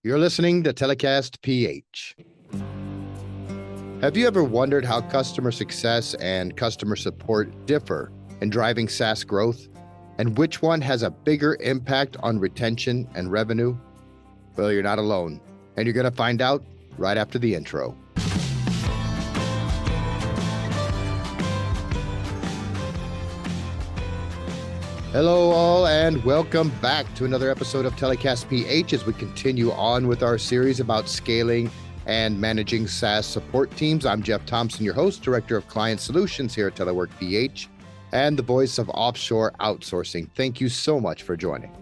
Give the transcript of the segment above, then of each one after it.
You're listening to Telecast PH. Have you ever wondered how customer success and customer support differ in driving SaaS growth, and which one has a bigger impact on retention and revenue? Well, you're not alone, and you're going to find out right after the intro. Hello all, and welcome back to another episode of Telecast PH as we continue on with our series about scaling and managing SaaS support teams. I'm Jeff Thompson, your host, Director of Client Solutions here at Telework PH, and the voice of offshore outsourcing. Thank you so much for joining.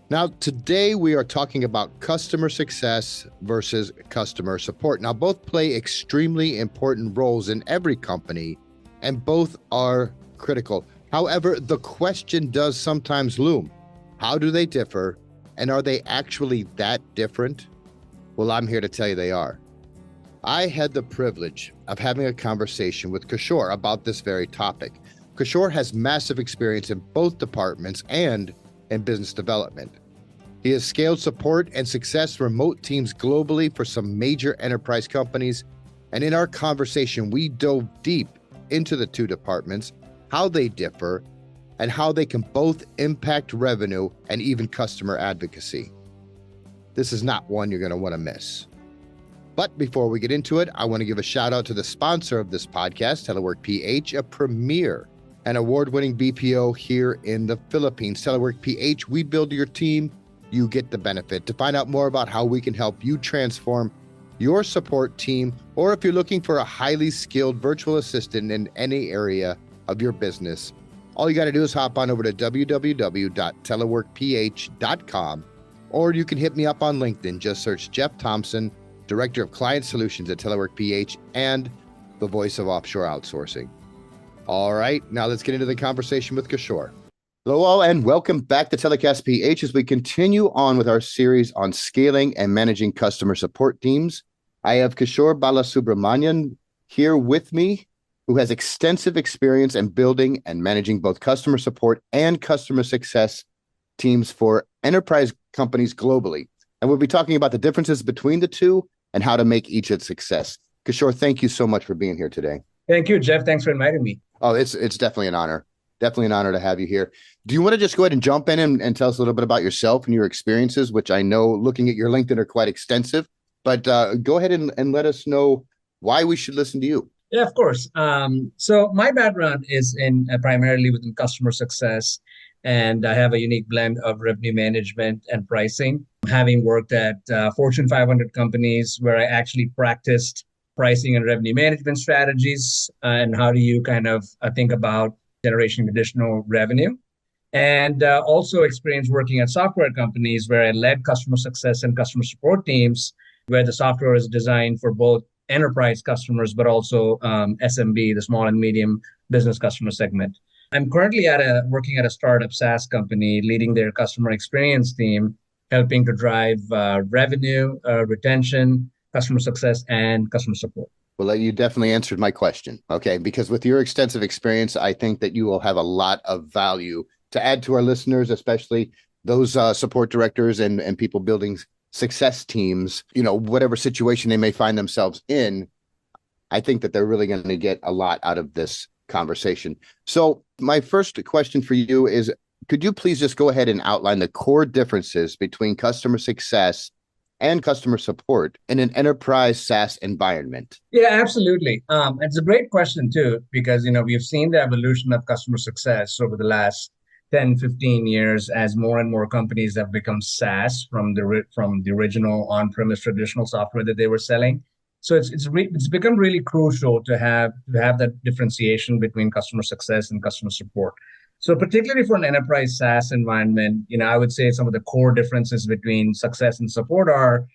Now, today we are talking about customer success versus customer support. Now, both play extremely important roles in every company, and both are critical. However, the question does sometimes loom. How do they differ, and are they actually that different? Well, I'm here to tell you they are. I had the privilege of having a conversation with Kishore about this very topic. Kishore has massive experience in both departments and in business development. He has scaled support and success remote teams globally for some major enterprise companies, and in our conversation, we dove deep into the two departments, how they differ, and how they can both impact revenue and even customer advocacy. This is not one you're going to want to miss. But before we get into it, I want to give a shout out to the sponsor of this podcast, Telework PH, a premier and award-winning BPO here in the Philippines. Telework PH, we build your team, you get the benefit. To find out more about how we can help you transform your support team, or if you're looking for a highly skilled virtual assistant in any area of your business, all you got to do is hop on over to www.teleworkph.com, or you can hit me up on LinkedIn. Just search Jeff Thompson, Director of Client Solutions at Telework PH and the voice of offshore outsourcing. All right, now let's get into the conversation with Kishore. Hello all, and welcome back to Telecast PH as we continue on with our series on scaling and managing customer support teams. I have Kishore Balasubrmanyan here with me, who has extensive experience in building and managing both customer support and customer success teams for enterprise companies globally. And we'll be talking about the differences between the two and how to make each a success. Kishore, thank you so much for being here today. Thank you, Jeff. Thanks for inviting me. Oh, it's definitely an honor. Definitely an honor to have you here. Do you want to just go ahead and jump in and tell us a little bit about yourself and your experiences, which I know looking at your LinkedIn are quite extensive, but go ahead and let us know why we should listen to you. Yeah, of course. So my background is in primarily within customer success, and I have a unique blend of revenue management and pricing, having worked at Fortune 500 companies where I actually practiced pricing and revenue management strategies, and how do you kind of think about generating additional revenue. And also experience working at software companies where I led customer success and customer support teams, where the software is designed for both enterprise customers, but also SMB, the small and medium business customer segment. I'm currently working at a startup SaaS company, leading their customer experience team, helping to drive revenue, retention, customer success, and customer support. Well, you definitely answered my question, okay? Because with your extensive experience, I think that you will have a lot of value to add to our listeners, especially those support directors and people building success teams, whatever situation they may find themselves in. I think that they're really going to get a lot out of this conversation. So my first question for you is, could you please just go ahead and outline the core differences between customer success and customer support in an enterprise SaaS environment? Yeah, absolutely. It's a great question too, because we've seen the evolution of customer success over the last 10, 15 years as more and more companies have become SaaS from the original on-premise traditional software that they were selling. So it's become really crucial to have that differentiation between customer success and customer support. So particularly for an enterprise SaaS environment, I would say some of the core differences between success and support are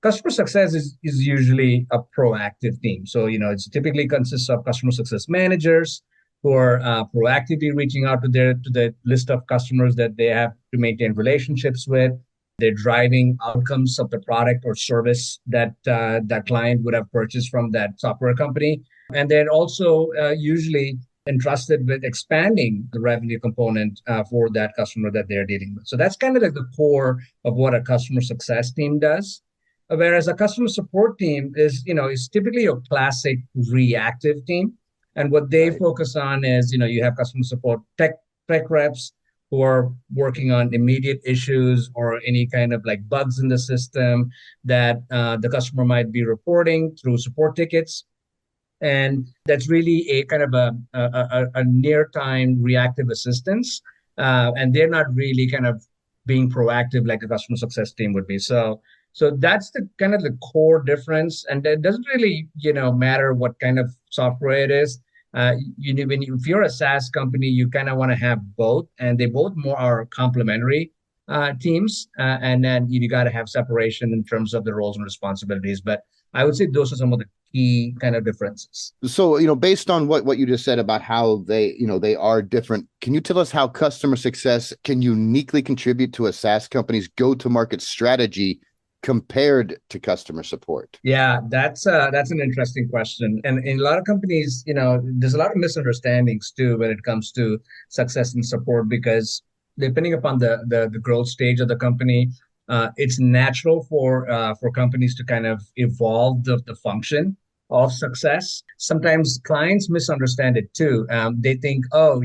customer success is usually a proactive team. So, it typically consists of customer success managers who are proactively reaching out to the list of customers that they have to maintain relationships with. They're driving outcomes of the product or service that that client would have purchased from that software company. And they're also usually entrusted with expanding the revenue component for that customer that they're dealing with. So that's kind of like the core of what a customer success team does. Whereas a customer support team is typically your classic reactive team. And what they Right. focus on is, you have customer support tech reps who are working on immediate issues or any kind of like bugs in the system that the customer might be reporting through support tickets. And that's really a kind of a near time reactive assistance. And they're not really kind of being proactive like a customer success team would be. So that's the kind of the core difference. And it doesn't really, matter what kind of software it is. If you're a SaaS company, you kind of want to have both, and they both more are complementary teams. And then you got to have separation in terms of the roles and responsibilities. But I would say those are some of the key kind of differences. So, based on what you just said about how they are different, can you tell us how customer success can uniquely contribute to a SaaS company's go-to-market strategy compared to customer support? Yeah, that's an interesting question. And in a lot of companies, there's a lot of misunderstandings too when it comes to success and support because depending upon the growth stage of the company, it's natural for companies to kind of evolve the function of success. Sometimes clients misunderstand it too. They think, oh,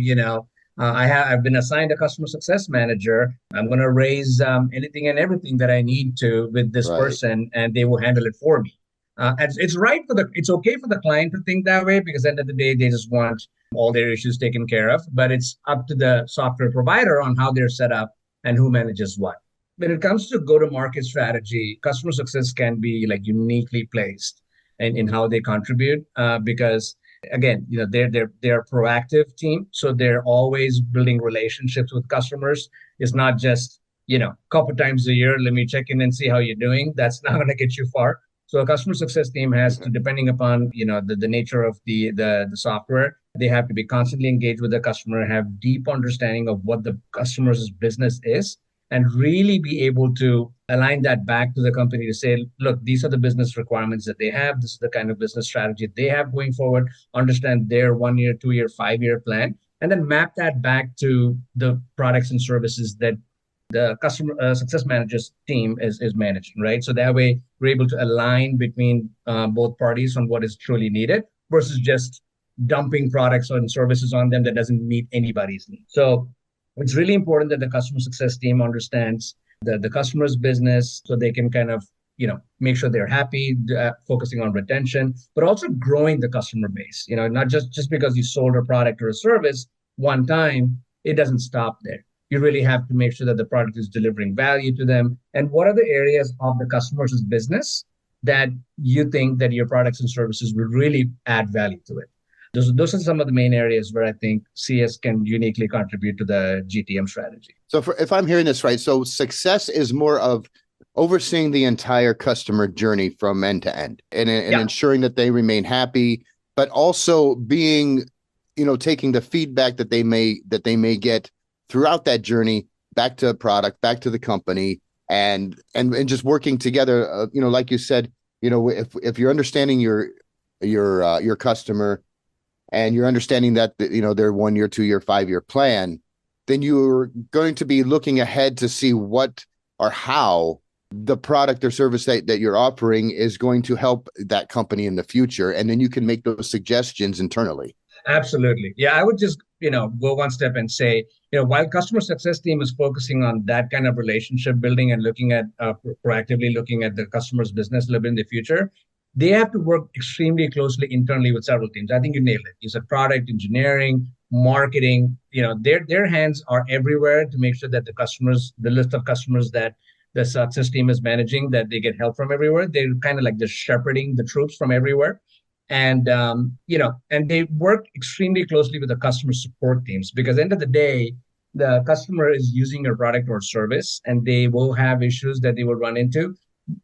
I've been assigned a customer success manager. I'm going to raise anything and everything that I need to with this Right. person, and they will handle it for me. And it's okay for the client to think that way because at the end of the day, they just want all their issues taken care of. But it's up to the software provider on how they're set up and who manages what. When it comes to go-to-market strategy, customer success can be like uniquely placed in how they contribute because again, they're a proactive team, so they're always building relationships with customers. It's not just a couple times a year, let me check in and see how you're doing. That's not going to get you far. So a customer success team has to, Okay. depending upon the nature of the software, they have to be constantly engaged with the customer, have deep understanding of what the customer's business is, and really be able to align that back to the company to say, look, these are the business requirements that they have. This is the kind of business strategy they have going forward. Understand their 1 year, 2 year, 5 year plan, and then map that back to the products and services that the customer success managers team is managing, right? So that way we're able to align between both parties on what is truly needed versus just dumping products and services on them that doesn't meet anybody's needs. So it's really important that the customer success team understands the customer's business so they can kind of make sure they're happy, focusing on retention, but also growing the customer base. Not just because you sold a product or a service one time, it doesn't stop there. You really have to make sure that the product is delivering value to them. And what are the areas of the customer's business that you think that your products and services will really add value to it? Those are some of the main areas where I think CS can uniquely contribute to the GTM strategy. So if I'm hearing this right, so success is more of overseeing the entire customer journey from end to end and Yeah, ensuring that they remain happy, but also being, taking the feedback that they may get throughout that journey back to a product, back to the company, and just working together. Like you said, if you're understanding your customer and you're understanding that their 1 year, 2 year, 5 year plan, then you're going to be looking ahead to see what or how the product or service that you're offering is going to help that company in the future. And then you can make those suggestions internally. absolutely. Yeah, I would just, go one step and say, while customer success team is focusing on that kind of relationship building and looking at proactively looking at the customer's business a little bit in the future, they have to work extremely closely internally with several teams. I think you nailed it. You said product engineering, marketing, their hands are everywhere to make sure that the list of customers that the success team is managing, that they get help from everywhere. They're kind of like the shepherding the troops from everywhere. And they work extremely closely with the customer support teams because at the end of the day, the customer is using your product or service and they will have issues that they will run into.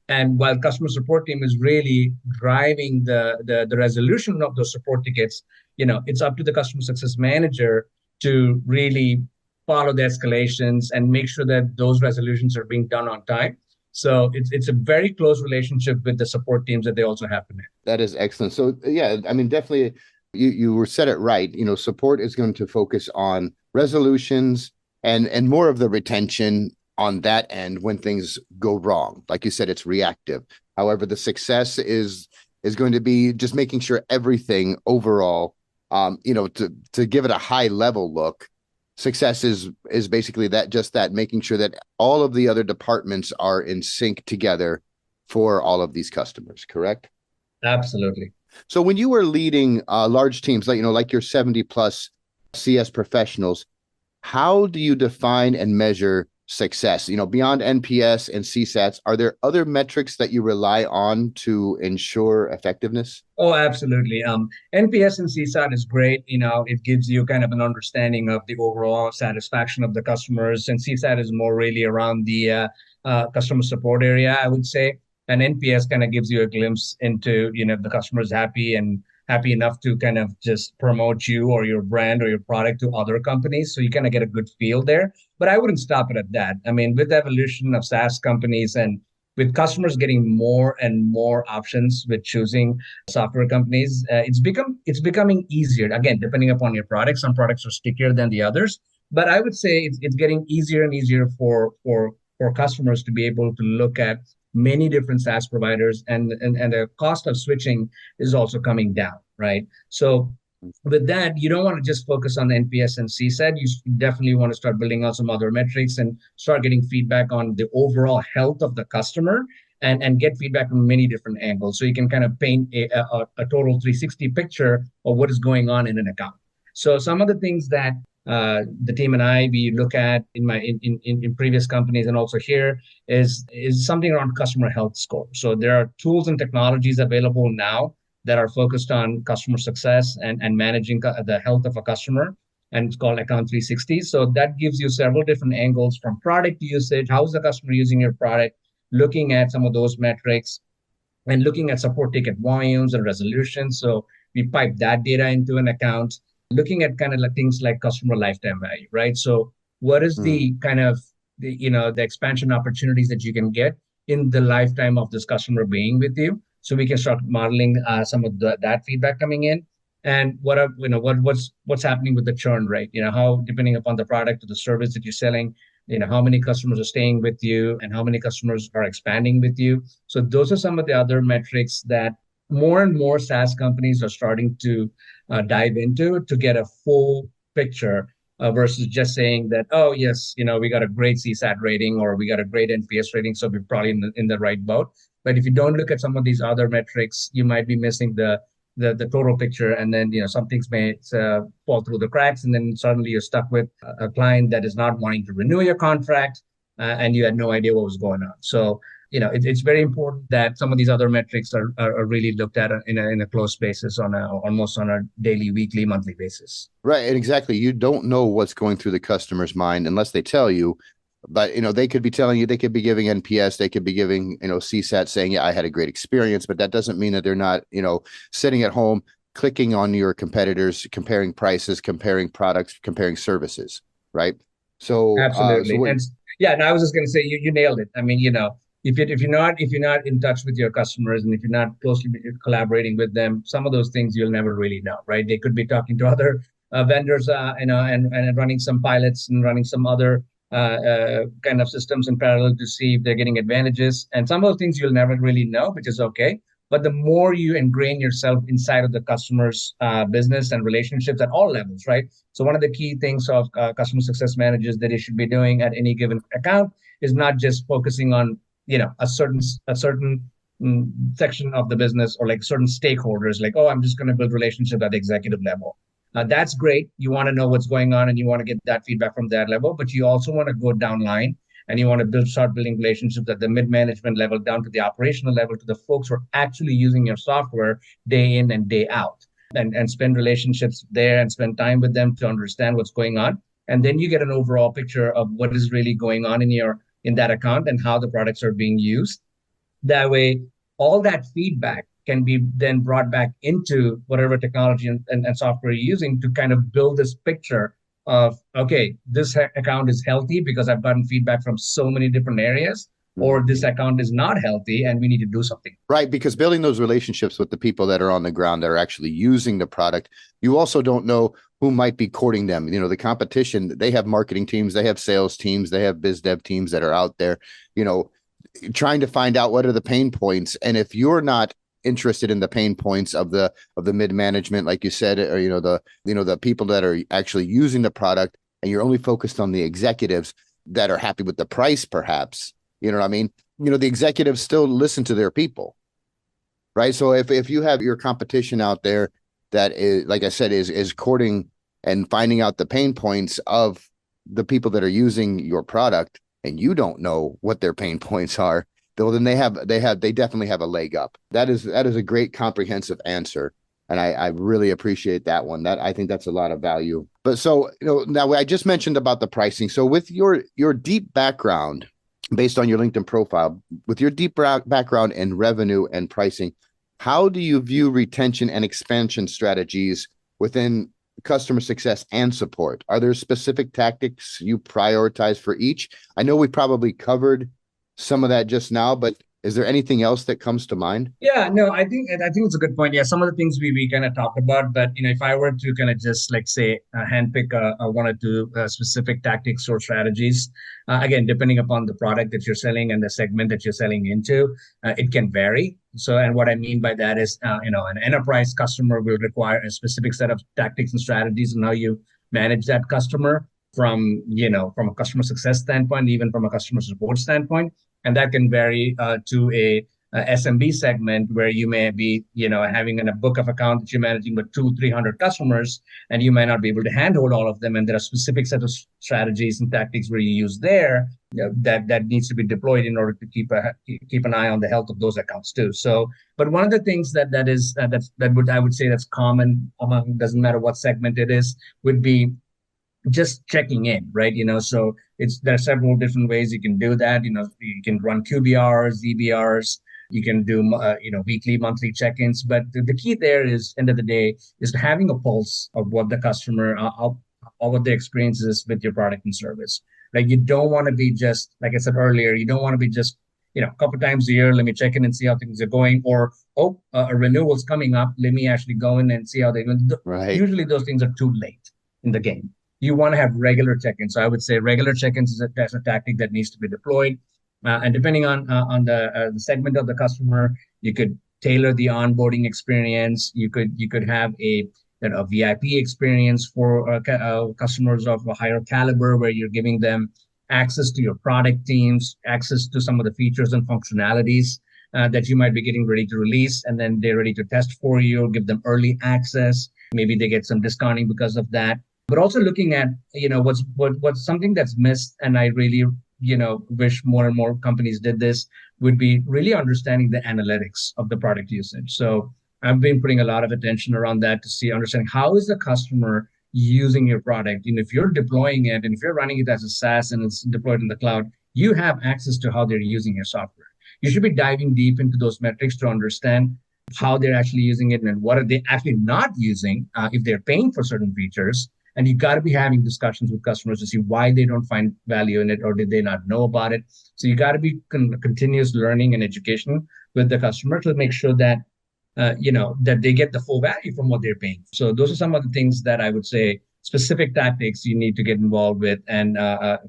And while customer support team is really driving the resolution of those support tickets, it's up to the customer success manager to really follow the escalations and make sure that those resolutions are being done on time. So it's a very close relationship with the support teams that they also have to manage. That is excellent. So yeah, I mean, definitely you said it right. Support is going to focus on resolutions and more of the retention on that end when things go wrong. Like you said, it's reactive. However, the success is going to be just making sure everything overall, to give it a high level look. Success is basically that, just that, making sure that all of the other departments are in sync together for all of these customers. Correct? Absolutely. So when you were leading large teams, like your 70 plus CS professionals, how do you define and measure success? Beyond NPS and CSATs, are there other metrics that you rely on to ensure effectiveness? Oh, absolutely. NPS and CSAT is great. It gives you kind of an understanding of the overall satisfaction of the customers, and CSAT is more really around the customer support area, I would say. And NPS kind of gives you a glimpse into, if the customer is happy and happy enough to kind of just promote you or your brand or your product to other companies. So you kind of get a good feel there. But I wouldn't stop it at that. I mean, with the evolution of SaaS companies and with customers getting more and more options with choosing software companies, it's becoming easier. Again, depending upon your product, some products are stickier than the others, but I would say it's getting easier and easier for customers to be able to look at many different SaaS providers, and the cost of switching is also coming down, right? So with that, you don't want to just focus on the NPS and CSAT. You definitely want to start building out some other metrics and start getting feedback on the overall health of the customer, and get feedback from many different angles. So you can kind of paint a total 360 picture of what is going on in an account. So some of the things that the team and we look at in previous companies and also here is something around customer health score. So there are tools and technologies available now that are focused on customer success and managing the health of a customer. And it's called Account 360. So that gives you several different angles from product usage. How's the customer using your product? Looking at some of those metrics and looking at support ticket volumes and resolutions. So we pipe that data into an account, looking at kind of like things like customer lifetime value, right? So what is Mm. the kind of the expansion opportunities that you can get in the lifetime of this customer being with you? So we can start modeling some of that feedback coming in. And what's happening with the churn rate? How, depending upon the product or the service that you're selling, how many customers are staying with you and how many customers are expanding with you. So those are some of the other metrics that more and more SaaS companies are starting to dive into to get a full picture, versus just saying that, oh yes, we got a great CSAT rating or we got a great NPS rating, so we're probably in the right boat. But if you don't look at some of these other metrics, you might be missing the total picture, and then some things may fall through the cracks, and then suddenly you're stuck with a client that is not wanting to renew your contract, and you had no idea what was going on. So it's very important that some of these other metrics are really looked at in a close basis, almost on a daily, weekly, monthly basis. Right, and exactly. You don't know what's going through the customer's mind unless they tell you. But they could be telling you, they could be giving NPS, they could be giving CSAT, saying, "Yeah, I had a great experience," but that doesn't mean that they're not sitting at home clicking on your competitors, comparing prices, comparing products, comparing services, right? So Absolutely. what? And yeah, and I was just going to say, you nailed it. I mean, if you're not in touch with your customers, and if you're not closely collaborating with them, some of those things you'll never really know, right? They could be talking to other vendors, and running some pilots and running some other kind of systems in parallel to see if they're getting advantages. And some of those things you'll never really know, which is okay. But the more you ingrain yourself inside of the customer's business and relationships at all levels, right? So one of the key things of customer success managers that they should be doing at any given account is not just focusing on a certain section of the business, or like certain stakeholders, like, oh, I'm just going to build relationship at the executive level. That's great. You want to know what's going on and you want to get that feedback from that level, but you also want to go down line, and you want to start building relationships at the mid management level, down to the operational level, to the folks who are actually using your software day in and day out, and spend relationships there and spend time with them to understand what's going on. And then you get an overall picture of what is really going on in that account and how the products are being used. That way, all that feedback can be then brought back into whatever technology and software you're using to kind of build this picture of, okay, this account is healthy because I've gotten feedback from so many different areas. or this account is not healthy and we need to do something. Right, because building those relationships with the people that are on the ground that are actually using the product, you also don't know who might be courting them. The competition, they have marketing teams, they have sales teams, they have biz dev teams that are out there, trying to find out what are the pain points. And if you're not interested in the pain points of the mid management, like you said, or the people that are actually using the product, and you're only focused on the executives that are happy with the price, perhaps, you know what I mean? The executives still listen to their people, right? So if you have your competition out there that is, like I said, is courting and finding out the pain points of the people that are using your product, and you don't know what their pain points are, though, then they definitely have a leg up. That is a great comprehensive answer. And I really appreciate that one. That I think that's a lot of value. But so, now I just mentioned about the pricing. So with your deep background, based on your LinkedIn profile, with your deep background in revenue and pricing, how do you view retention and expansion strategies within customer success and support? Are there specific tactics you prioritize for each? I know we probably covered some of that just now, but is there anything else that comes to mind? Yeah, no, I think it's a good point. Yeah, some of the things we kind of talked about, but if I were to kind of just like say handpick one or two specific tactics or strategies, again, depending upon the product that you're selling and the segment that you're selling into, it can vary. So, and what I mean by that is, an enterprise customer will require a specific set of tactics and strategies and how you manage that customer from a customer success standpoint, even from a customer support standpoint. And that can vary to a SMB segment where you may be, having a book of account that you're managing with 200-300 customers, and you might not be able to handhold all of them. And there are specific set of strategies and tactics where you use there that needs to be deployed in order to keep an eye on the health of those accounts too. So, but one of the things I would say that's common among, doesn't matter what segment it is, would be just checking in, right? So there are several different ways you can do that. You can run QBRs, ZBRs. You can do weekly, monthly check-ins. But the key there is, end of the day, is having a pulse of what the customer, what the experience is with your product and service. Like, you don't want to be just, like I said earlier, you don't want to be just a couple times a year, let me check in and see how things are going, or a renewal's coming up, let me actually go in and see how they're going. Right. Usually those things are too late in the game. You want to have regular check-ins. So I would say regular check-ins is a tactic that needs to be deployed. And depending on the segment of the customer, you could tailor the onboarding experience. You could have a VIP experience for customers of a higher caliber, where you're giving them access to your product teams, access to some of the features and functionalities that you might be getting ready to release, and then they're ready to test for you. Give them early access. Maybe they get some discounting because of that. But also looking at what's something that's missed, and I really wish more and more companies did this, would be really understanding the analytics of the product usage. So I've been putting a lot of attention around that to understanding how is the customer using your product. If you're deploying it and if you're running it as a SaaS and it's deployed in the cloud, you have access to how they're using your software. You should be diving deep into those metrics to understand how they're actually using it and what are they actually not using, if they're paying for certain features. And you got to be having discussions with customers to see why they don't find value in it, or did they not know about it. So you got to be continuous learning and education with the customer to make sure that that they get the full value from what they're paying. So those are some of the things that I would say, specific tactics you need to get involved with, and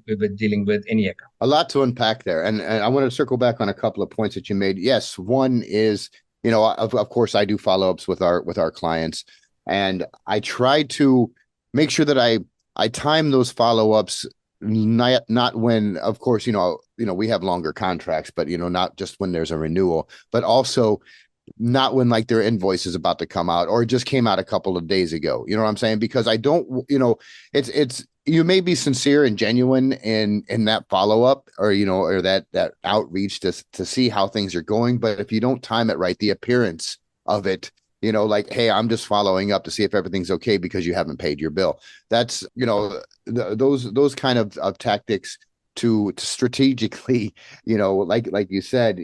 with dealing with any account. A lot to unpack there, and I want to circle back on a couple of points that you made. Yes, one is, of course, I do follow-ups with our clients, and I try to make sure that I time those follow-ups, not when, of course, we have longer contracts, but not just when there's a renewal, but also not when like their invoice is about to come out or it just came out a couple of days ago. You know what I'm saying? Because I don't, it's you may be sincere and genuine in that follow-up, or or that outreach to see how things are going, but if you don't time it right, the appearance of it, like, hey, I'm just following up to see if everything's okay because you haven't paid your bill. That's, those kind of tactics to strategically, like you said,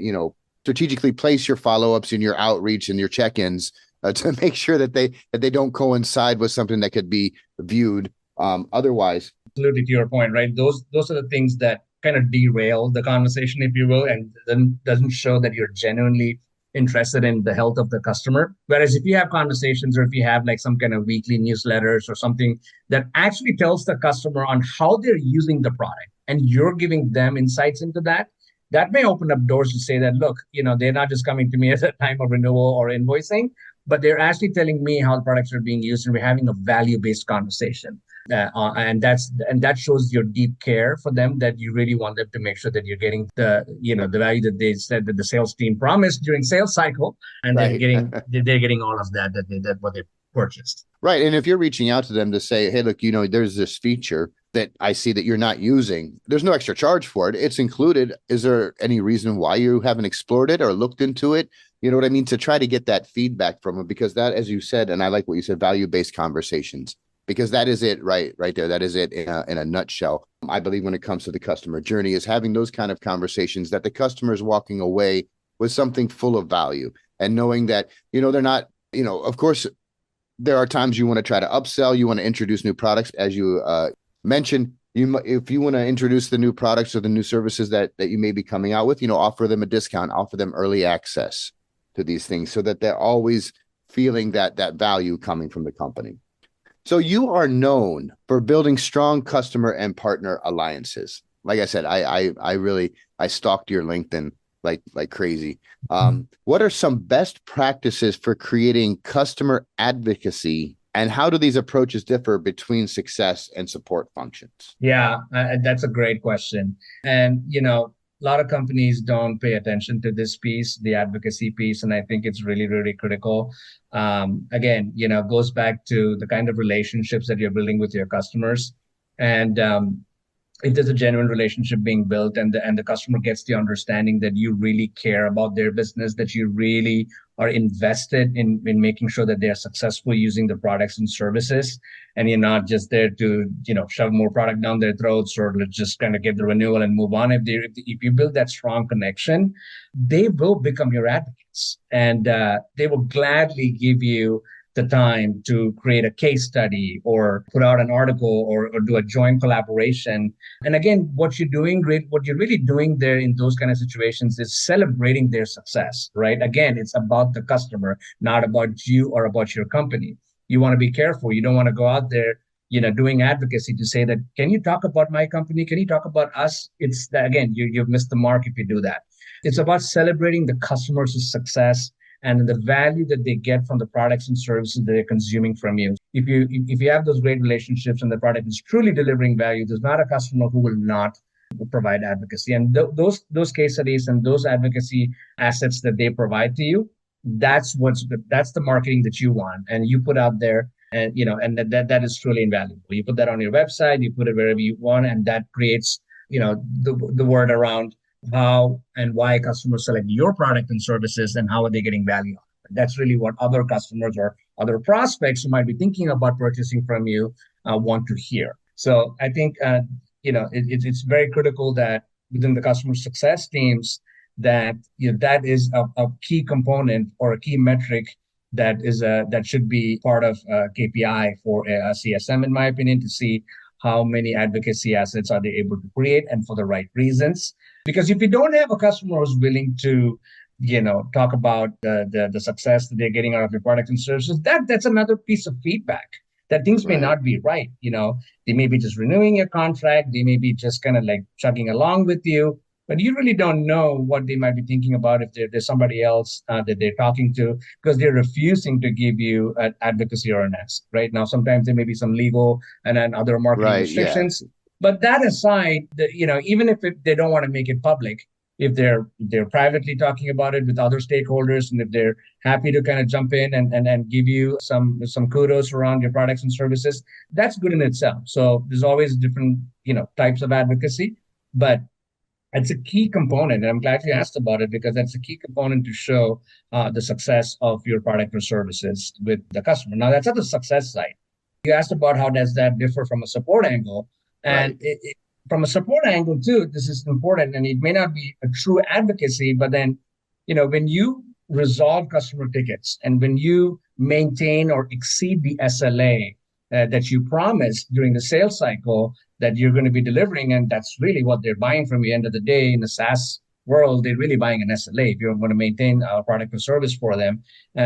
strategically place your follow-ups and your outreach and your check-ins to make sure that they don't coincide with something that could be viewed otherwise. Absolutely, to your point, right? Those are the things that kind of derail the conversation, if you will, and then doesn't show that you're genuinely interested in the health of the customer. Whereas if you have conversations or if you have like some kind of weekly newsletters or something that actually tells the customer on how they're using the product and you're giving them insights into that, that may open up doors to say that, look, they're not just coming to me at the time of renewal or invoicing, but they're actually telling me how the products are being used, and we're having a value-based conversation. And that shows your deep care for them, that you really want them to make sure that you're getting the value that they said that the sales team promised during sales cycle, and Right. they're getting all of that what they purchased. Right. And if you're reaching out to them to say, hey, look, there's this feature that I see that you're not using, there's no extra charge for it. It's included. Is there any reason why you haven't explored it or looked into it? You know what I mean? To try to get that feedback from them, because that, as you said, and I like what you said, value-based conversations, because that is it right there. That is it in a nutshell. I believe when it comes to the customer journey is having those kind of conversations that the customer is walking away with something full of value, and knowing that, they're not, of course, there are times you want to try to upsell, you want to introduce new products, as you mentioned. If you want to introduce the new products or the new services that you may be coming out with, offer them a discount, offer them early access to these things, so that they're always feeling that value coming from the company. So you are known for building strong customer and partner alliances. Like I said, I stalked your LinkedIn like crazy. What are some best practices for creating customer advocacy, and how do these approaches differ between success and support functions? Yeah, that's a great question. And, a lot of companies don't pay attention to this piece, the advocacy piece, and I think it's really, really critical. Again, goes back to the kind of relationships that you're building with your customers. And if there's a genuine relationship being built, and the customer gets the understanding that you really care about their business, that you really are invested in making sure that they're successful using the products and services, and you're not just there to shove more product down their throats, or let's just kind of get the renewal and move on. If you build that strong connection, they will become your advocates, and they will gladly give you the time to create a case study or put out an article, or do a joint collaboration. And again, what you're really doing there in those kind of situations is celebrating their success, right? Again, it's about the customer, not about you or about your company. You want to be careful. You don't want to go out there, doing advocacy to say that, can you talk about my company? Can you talk about us? It's that, again, you've missed the mark if you do that. It's about celebrating the customer's success and the value that they get from the products and services that they're consuming from you. If you have those great relationships and the product is truly delivering value, there's not a customer who will not provide advocacy. And those case studies and those advocacy assets that they provide to you, that's the marketing that you want, and you put out there, and that is truly invaluable. You put that on your website, you put it wherever you want, and that creates the word around how and why customers select your product and services, and how are they getting value. That's really what other customers or other prospects who might be thinking about purchasing from you want to hear. So I think it's very critical that within the customer success teams, that that is a key component or a key metric that should be part of KPI for a CSM, in my opinion, to see how many advocacy assets are they able to create, and for the right reasons. Because if you don't have a customer who's willing to, talk about the success that they're getting out of your products and services, that's another piece of feedback that things may not be right. They may be just renewing your contract. They may be just kind of like chugging along with you, but you really don't know what they might be thinking about if there's somebody else that they're talking to, because they're refusing to give you an advocacy or an ask. Right now, sometimes there may be some legal and then other marketing restrictions. Yeah. But that aside, even if they don't want to make it public, if they're privately talking about it with other stakeholders, and if they're happy to kind of jump in and give you some kudos around your products and services, that's good in itself. So there's always different types of advocacy, but it's a key component, and I'm glad you asked about it, because that's a key component to show the success of your product or services with the customer. Now, that's at the success side. You asked about how does that differ from a support angle, and from a support angle too, this is important, and it may not be a true advocacy, but then, when you resolve customer tickets and when you maintain or exceed the SLA, that you promised during the sales cycle that you're going to be delivering, and that's really what they're buying from you. End of the day, in the SaaS world, they're really buying an SLA. If you're going to maintain a product or service for them,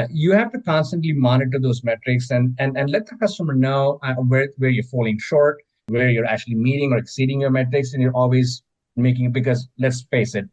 you have to constantly monitor those metrics and let the customer know where you're falling short, where you're actually meeting or exceeding your metrics, and you're always making it, because let's face it,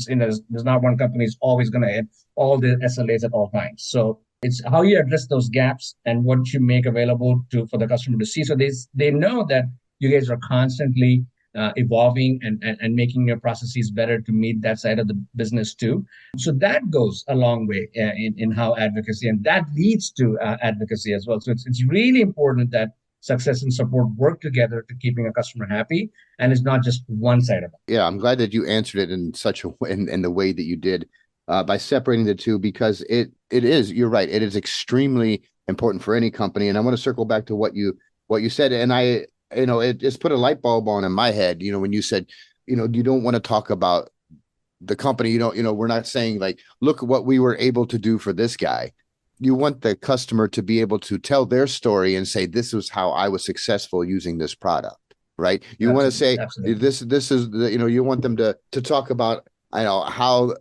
there's not one company is always going to hit all the SLAs at all times. So it's how you address those gaps and what you make available to for the customer to see, so they know that you guys are constantly evolving and making your processes better to meet that side of the business too. So that goes a long way in how advocacy, and that leads to advocacy as well. So it's really important that success and support work together to keeping a customer happy, and it's not just one side of it. Yeah, I'm glad that you answered it in such a way, in the way that you did, by separating the two, because it is, you're right, it is extremely important for any company. And I want to circle back to what you said, and it just put a light bulb on in my head. When you said, you don't want to talk about the company. We're not saying like, look what we were able to do for this guy. You want the customer to be able to tell their story and say, this was how I was successful using this product, right? You want to say, Absolutely. this is the, you want them to talk about, how,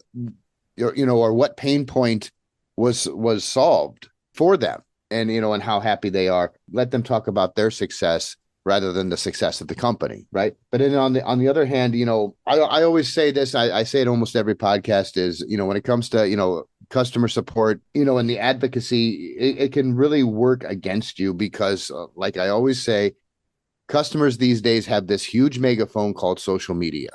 or what pain point was solved for them, and, and how happy they are. Let them talk about their success rather than the success of the company, right? But then on the other hand, I always say this, I say it almost every podcast, is, when it comes to, customer support, and the advocacy, it can really work against you, because like I always say, customers these days have this huge megaphone called social media,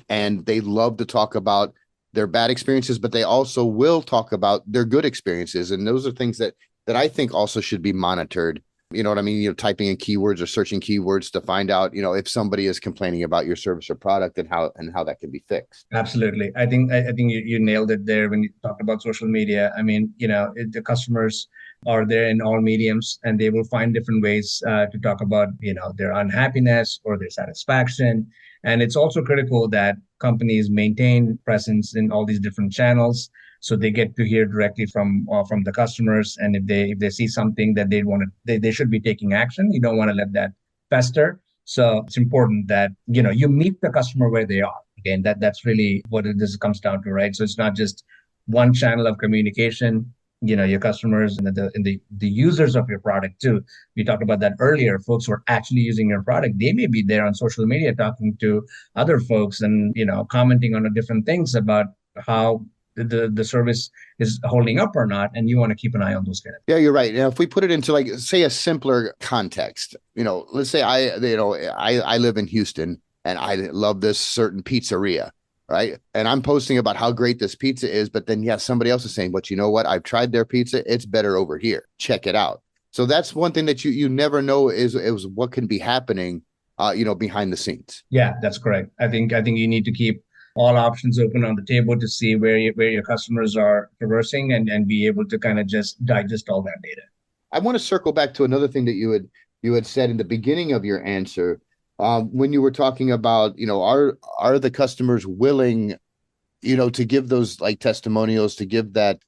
and they love to talk about their bad experiences, but they also will talk about their good experiences. And those are things that I think also should be monitored. You know what I mean? Typing in keywords or searching keywords to find out, if somebody is complaining about your service or product, and how that can be fixed. Absolutely. I think you nailed it there when you talked about social media. I mean, the customers are there in all mediums, and they will find different ways to talk about, their unhappiness or their satisfaction. And it's also critical that companies maintain presence in all these different channels, so they get to hear directly from the customers. And if they see something that they should be taking action, you don't want to let that fester. So it's important that you meet the customer where they are. Again, that's really what this comes down to, right? So it's not just one channel of communication. Your customers and the users of your product too. We talked about that earlier. Folks who are actually using your product, they may be there on social media talking to other folks, and commenting on different things about how the service is holding up or not, and you want to keep an eye on those kind of. Yeah, you're right. Now, if we put it into, like, say, a simpler context, let's say I live in Houston, and I love this certain pizzeria, right? And I'm posting about how great this pizza is, but then, yes, somebody else is saying, but you know what? I've tried their pizza. It's better over here. Check it out. So that's one thing that you never know is what can be happening, behind the scenes. Yeah, that's correct. I think you need to keep all options open on the table to see where your customers are traversing, and be able to kind of just digest all that data. I want to circle back to another thing that you had said in the beginning of your answer, when you were talking about, are the customers willing, to give those, like, testimonials, to give that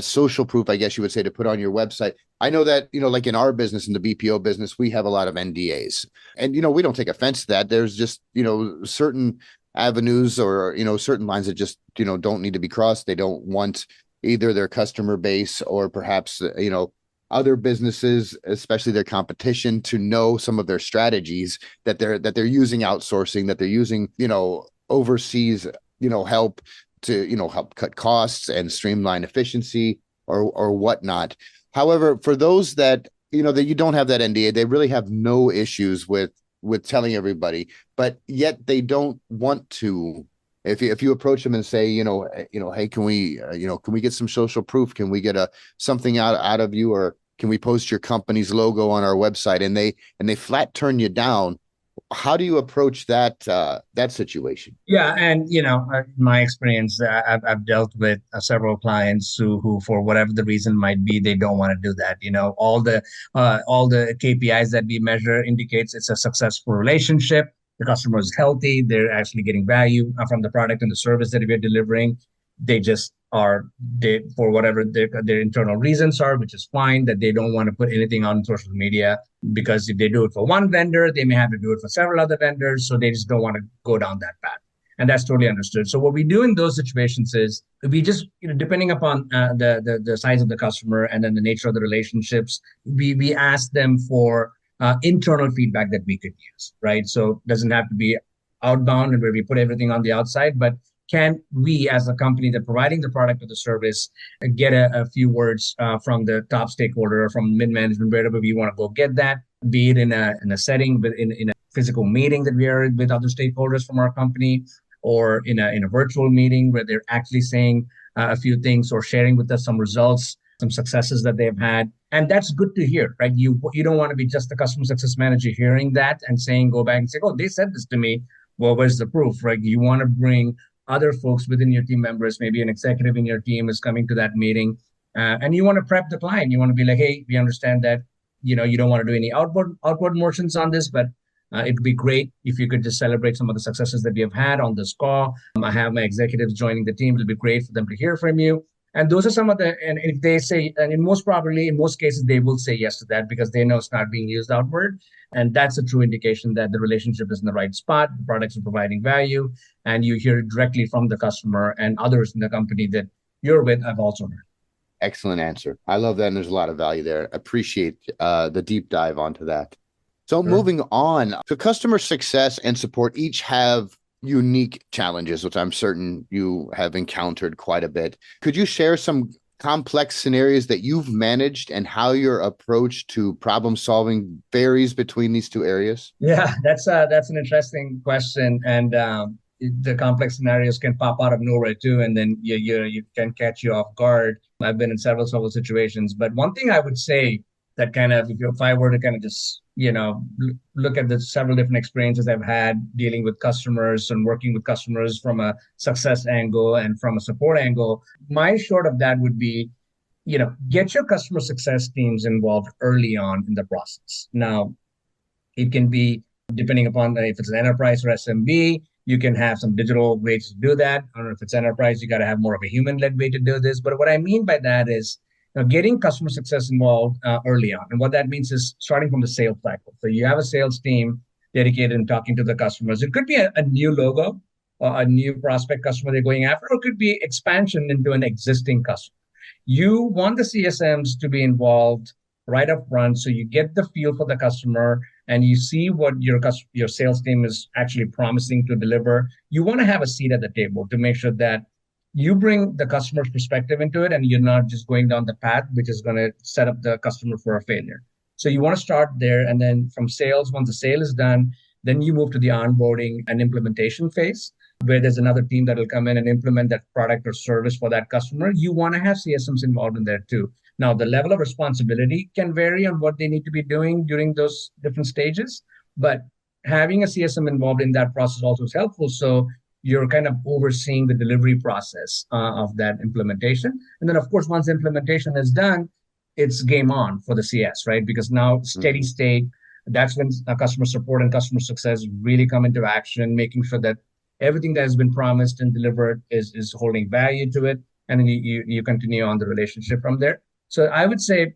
social proof, I guess you would say, to put on your website. I know that, like in our business, in the BPO business, we have a lot of NDAs, and, we don't take offense to that. There's just, certain avenues, or, certain lines that just, don't need to be crossed. They don't want either their customer base, or perhaps, other businesses, especially their competition, to know some of their strategies that they're using outsourcing, that they're using, overseas, help to, help cut costs and streamline efficiency, or whatnot. However, for those that, that you don't have that NDA, they really have no issues with telling everybody, but yet they don't want to. If you approach them and say, hey, can we get some social proof? Can we get something out of you, or can we post your company's logo on our website? And they flat turn you down. How do you approach that situation? Yeah, and in my experience, I've dealt with several clients who, for whatever the reason might be, they don't want to do that. All the KPIs that we measure indicates it's a successful relationship. The customer is healthy. They're actually getting value from the product and the service that we're delivering. they just are, they, for whatever their internal reasons are, which is fine, that they don't want to put anything on social media, because if they do it for one vendor, they may have to do it for several other vendors. So they just don't want to go down that path. And that's totally understood. So what we do in those situations is we just, depending upon the size of the customer and then the nature of the relationships, we ask them for internal feedback that we could use, right? So it doesn't have to be outbound and where we put everything on the outside, but can we, as a company that providing the product or the service, get a few words from the top stakeholder or from mid-management, wherever we want to go get that, be it in a setting, but in a physical meeting that we are with other stakeholders from our company, or in a virtual meeting where they're actually saying a few things or sharing with us some results, some successes that they've had. And that's good to hear, right? You don't want to be just the customer success manager hearing that and saying, go back and say, oh, they said this to me. Well, where's the proof, right? You want to bring other folks within your team members, maybe an executive in your team is coming to that meeting, and you want to prep the client. You want to be like, hey, we understand that, you don't want to do any outward motions on this, but it'd be great if you could just celebrate some of the successes that we have had on this call. I have my executives joining the team. It'll be great for them to hear from you. And those are some of and if they say, and in most cases, they will say yes to that because they know it's not being used outward. And that's a true indication that the relationship is in the right spot, the products are providing value, and you hear it directly from the customer, and others in the company that you're with have also heard. Excellent answer. I love that. And there's a lot of value there. Appreciate the deep dive onto that. So moving on, so customer success and support each have unique challenges, which I'm certain you have encountered quite a bit. Could you share some complex scenarios that you've managed and how your approach to problem solving varies between these two areas? Yeah, that's an interesting question. And the complex scenarios can pop out of nowhere too, and then you can catch you off guard. I've been in several situations, but one thing I would say that kind of, if I were to kind of just, look at the several different experiences I've had dealing with customers and working with customers from a success angle and from a support angle, my short of that would be, get your customer success teams involved early on in the process. Now, it can be, depending upon if it's an enterprise or SMB, you can have some digital ways to do that. I don't know if it's enterprise, you got to have more of a human-led way to do this. But what I mean by that is, getting customer success involved early on. And what that means is starting from the sales cycle. So you have a sales team dedicated in talking to the customers. It could be a new logo or a new prospect customer they're going after, or it could be expansion into an existing customer. You want the CSMs to be involved right up front, so you get the feel for the customer and you see what your sales team is actually promising to deliver. You want to have a seat at the table to make sure that you bring the customer's perspective into it, and you're not just going down the path which is going to set up the customer for a failure. So you want to start there, and then from sales, once the sale is done, then you move to the onboarding and implementation phase, where there's another team that will come in and implement that product or service for that customer. You want to have CSMs involved in there too. Now, the level of responsibility can vary on what they need to be doing during those different stages, but having a CSM involved in that process also is helpful. So you're kind of overseeing the delivery process of that implementation. And then, of course, once the implementation is done, it's game on for the CS, right? Because now steady state, that's when customer support and customer success really come into action, making sure that everything that has been promised and delivered is holding value to it. And then you continue on the relationship from there. So I would say,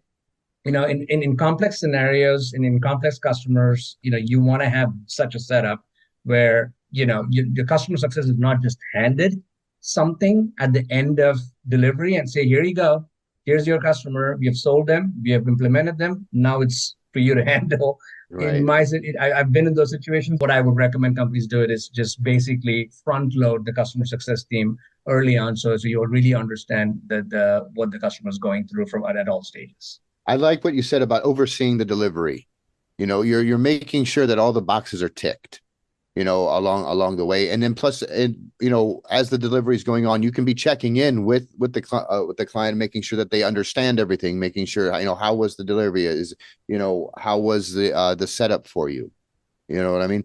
in complex scenarios and in complex customers, you want to have such a setup where your customer success is not just handed something at the end of delivery and say, here you go, here's your customer, we have sold them, we have implemented them, now it's for you to handle. Right. I've been in those situations. What I would recommend companies do it is just basically front load the customer success team early on, so you'll really understand what the customer is going through at all stages. I like what you said about overseeing the delivery. You're making sure that all the boxes are ticked, along the way. And then plus, as the delivery is going on, you can be checking in with the client, making sure that they understand everything, making sure, how was the delivery, how was the setup for you? You know what I mean?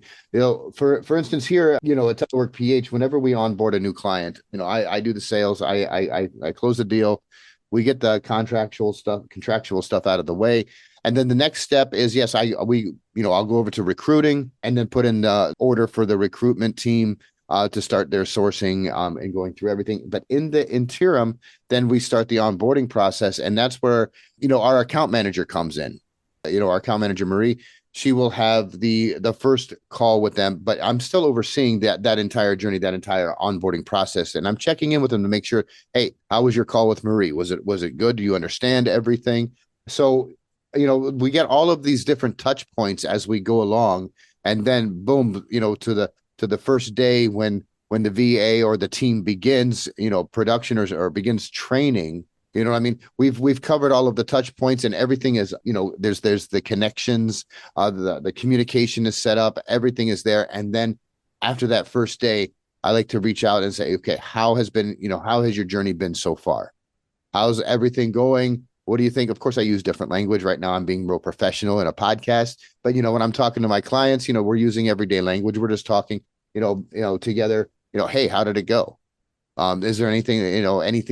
For instance, here, at Telework PH, whenever we onboard a new client, I do the sales, I close the deal, we get the contractual stuff out of the way. And then the next step is, yes, I'll go over to recruiting and then put in the order for the recruitment team to start their sourcing and going through everything. But in the interim, then we start the onboarding process. And that's where, our account manager comes in. Our account manager, Marie, she will have the first call with them, but I'm still overseeing that entire journey, that entire onboarding process. And I'm checking in with them to make sure, hey, how was your call with Marie? Was it good? Do you understand everything? So, we get all of these different touch points as we go along. And then boom, to the first day when the VA or the team begins, production or begins training. You know what I mean? We've covered all of the touch points, and everything is, there's the connections, the communication is set up, everything is there. And then after that first day, I like to reach out and say, okay, how has your journey been so far? How's everything going? What do you think? Of course, I use different language right now. I'm being real professional in a podcast, but when I'm talking to my clients, we're using everyday language. We're just talking, together. Hey, how did it go? Is there anything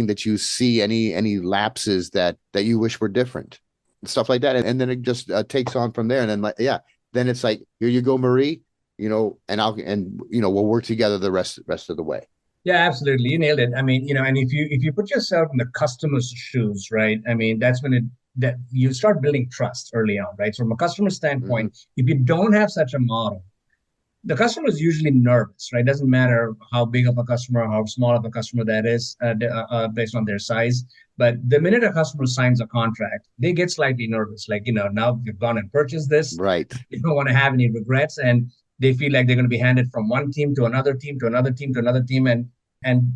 that you see, any lapses that you wish were different, stuff like that, and then it just takes on from there. And then then it's like, here you go, Marie, we'll work together the rest of the way. Yeah, absolutely. You nailed it. I mean, and if you put yourself in the customer's shoes, right? I mean, that's when that you start building trust early on, right? So from a customer standpoint, if you don't have such a model, the customer is usually nervous, right? Doesn't matter how big of a customer, how small of a customer that is, based on their size. But the minute a customer signs a contract, they get slightly nervous. Like, now you've gone and purchased this. Right. You don't want to have any regrets. And they feel like they're going to be handed from one team to another team to another team to another team. And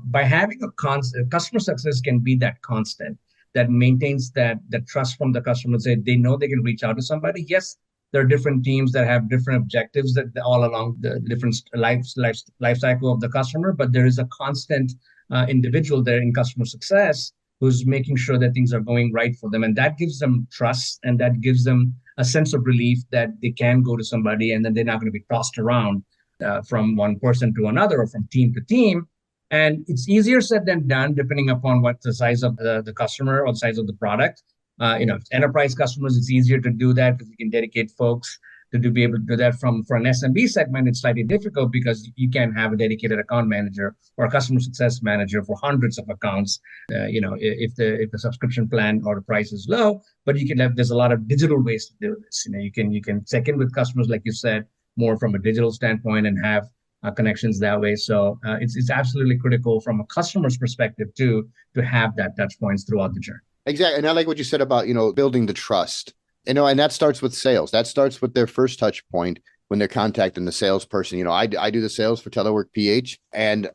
by having a constant, customer success can be that constant that maintains that trust from the customer. They know they can reach out to somebody. Yes, there are different teams that have different objectives that all along the different life cycle of the customer, but there is a constant individual there in customer success who's making sure that things are going right for them. And that gives them trust, and that gives them a sense of relief that they can go to somebody and then they're not going to be tossed around from one person to another or from team to team. And it's easier said than done, depending upon what the size of the customer or the size of the product. Enterprise customers, it's easier to do that because you can dedicate folks to be able to do that. For an SMB segment, it's slightly difficult because you can't have a dedicated account manager or a customer success manager for hundreds of accounts. If the subscription plan or the price is low, but there's a lot of digital ways to do this. You can check in with customers, like you said, more from a digital standpoint and have connections that way. So it's absolutely critical from a customer's perspective too to have that touch points throughout the journey. Exactly. And I like what you said about, building the trust, and that starts with sales. That starts with their first touch point when they're contacting the salesperson. I do the sales for Telework PH, and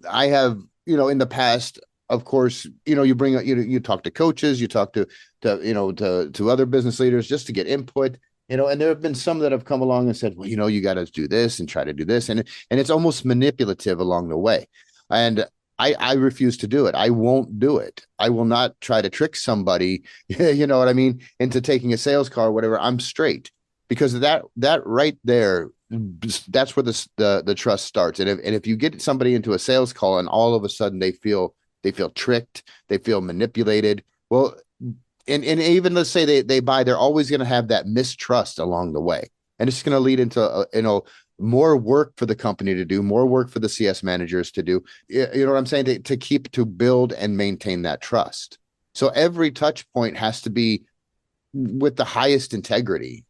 I have, in the past, of course, you bring you talk to coaches, you talk to other business leaders just to get input, and there have been some that have come along and said, well, you got to do this and try to do this. And it's almost manipulative along the way. And I refuse to do it. I won't do it. I will not try to trick somebody, you know what I mean, into taking a sales call or whatever. I'm straight, because that right there, that's where the trust starts. And if you get somebody into a sales call and all of a sudden they feel tricked, they feel manipulated, well, and even let's say they buy, they're always going to have that mistrust along the way, and it's going to lead into more work for the company to do, more work for the CS managers to do. You know what I'm saying? To build and maintain that trust. So every touch point has to be with the highest integrity,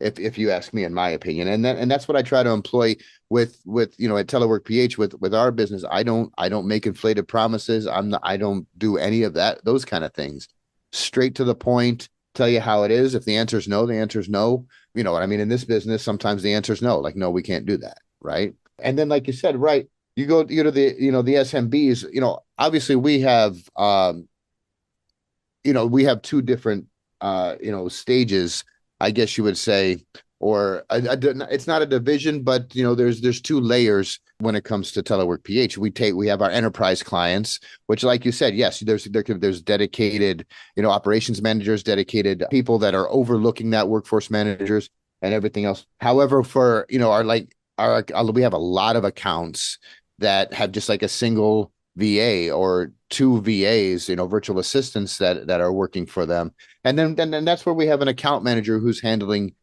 if you ask me, in my opinion. And that's what I try to employ with at Telework PH with our business. I don't make inflated promises. I don't do any of that, those kind of things. Straight to the point, tell you how it is. If the answer is no, the answer is no. You know what I mean? In this business, sometimes the answer is no, like, no, we can't do that. Right. And then, like you said, right, you go to the SMBs, obviously we have, we have two different, stages, I guess you would say, or it's not a division, but, there's two layers when it comes to Telework PH. We have our enterprise clients, which, like you said, yes, there's dedicated, operations managers, dedicated people that are overlooking that, workforce managers and everything else. However, for, we have a lot of accounts that have just like a single VA or two VAs, virtual assistants that are working for them. And then that's where we have an account manager who's handling,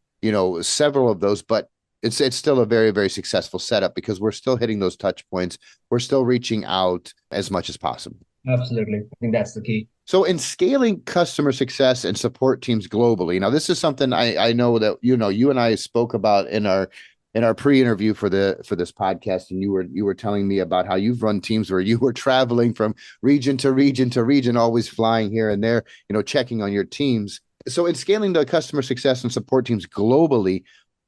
several of those. But it's still a very, very successful setup because we're still hitting those touch points. We're still reaching out as much as possible. Absolutely. I think that's the key. So in scaling customer success and support teams globally, now this is something I know that you and I spoke about in our pre-interview for this podcast, and you were telling me about how you've run teams where you were traveling from region to region to region, always flying here and there, checking on your teams. So in scaling the customer success and support teams globally,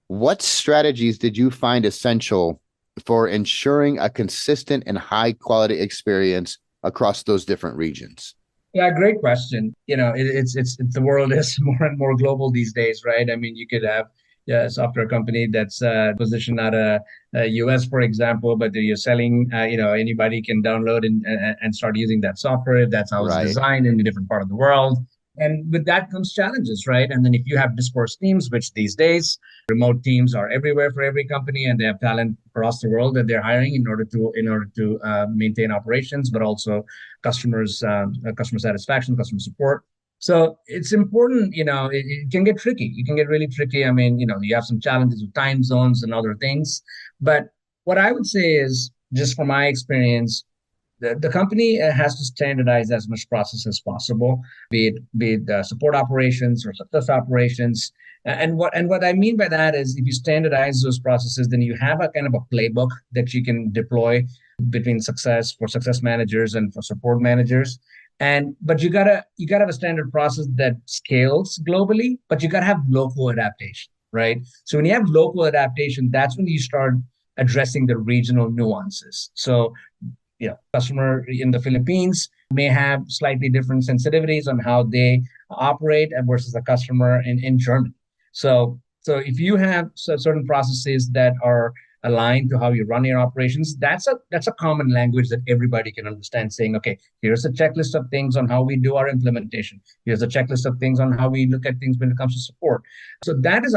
what strategies did you find essential for ensuring a consistent and high quality experience across those different regions? Yeah, great question. It's the world is more and more global these days, right? I mean, you could have a software company that's positioned out of US, for example, but you're selling, anybody can download and start using that software if that's how it's Right. designed in a different part of the world. And with that comes challenges, right? And then if you have dispersed teams, which these days remote teams are everywhere for every company, and they have talent across the world that they're hiring in order to maintain operations, but also customer satisfaction, customer support. So it's important, it can get tricky. It can get really tricky. I mean, you have some challenges with time zones and other things. But what I would say is, just from my experience, the company has to standardize as much process as possible, be it support operations or success operations. And what I mean by that is, if you standardize those processes, then you have a kind of a playbook that you can deploy between success managers and for support managers. But you gotta have a standard process that scales globally, but you gotta have local adaptation, right? So when you have local adaptation, that's when you start addressing the regional nuances. So customer in the Philippines may have slightly different sensitivities on how they operate versus a customer in Germany. So if you have certain processes that are aligned to how you run your operations, that's a common language that everybody can understand, saying, okay, here's a checklist of things on how we do our implementation. Here's a checklist of things on how we look at things when it comes to support. So that is